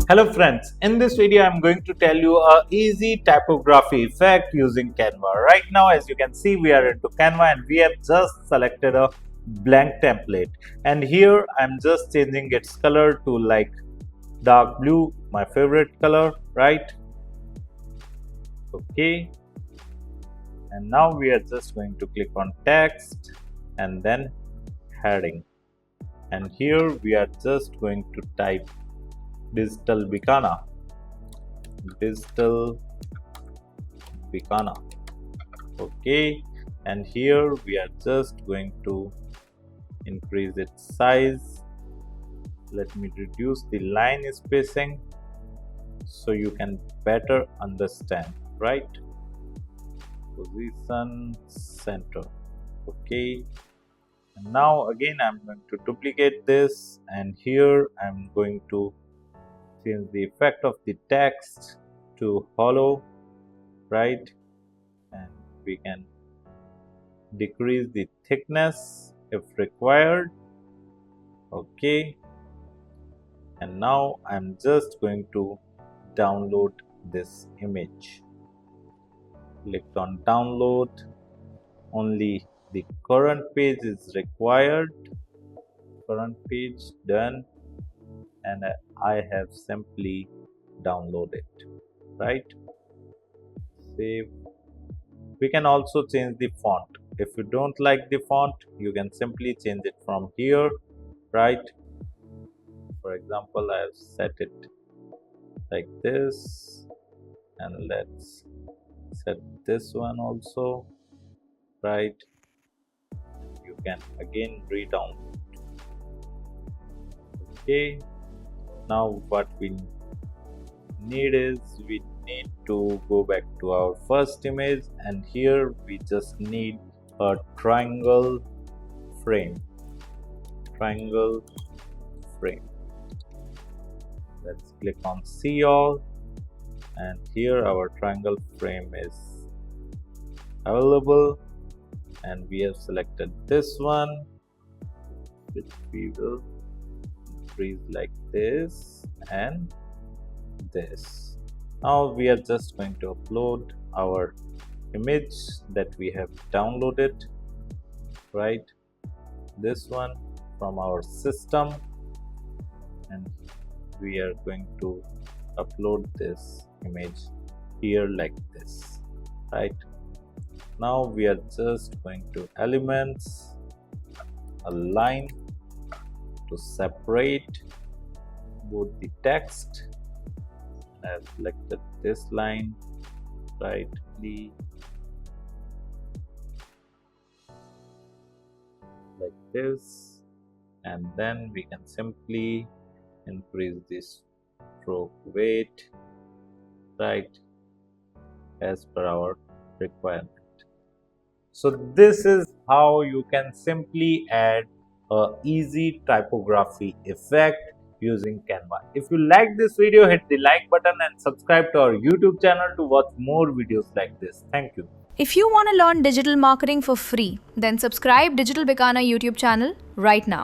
Hello friends, in this video I am going to tell you a easy typography effect using Canva. Right now as you can see we are into Canva and we have just selected a blank template, and here I am just changing its color to like dark blue, my favorite color, right? Okay, and now we are just going to click on text and then heading, and here we are just going to type digital Bikana. Okay, and here we are just going to increase its size. Let me reduce the line spacing so you can better understand, right? Position center. Okay, and now again I'm going to duplicate this, and here I'm going to change the effect of the text to hollow, right? And we can decrease the thickness if required. Okay, and now I'm just going to download this image. Click on download. Only the current page is required. Current page done, and I have simply downloaded, right? Save. We can also change the font. If you don't like the font, you can simply change it from here, right? For example, I have set it like this, and let's set this one also, right? You can again re-download. Okay, now what we need is we need to go back to our first image, and here we just need a triangle frame. Let's click on see all, and here our triangle frame is available, and we have selected this one, which we will increase like this and this. Now we are just going to upload our image that we have downloaded, right? This one from our system, and we are going to upload this image here like this, right? Now we are just going to elements, align to separate both the text. I have selected this line, right? Like this, and then we can simply increase this stroke weight, right, as per our requirement. So this is how you can simply add a easy typography effect using Canva. If you like this video, hit the like button and subscribe to our YouTube channel to watch more videos like this. Thank you. If you want to learn digital marketing for free, then subscribe Digital Bikana YouTube channel right now.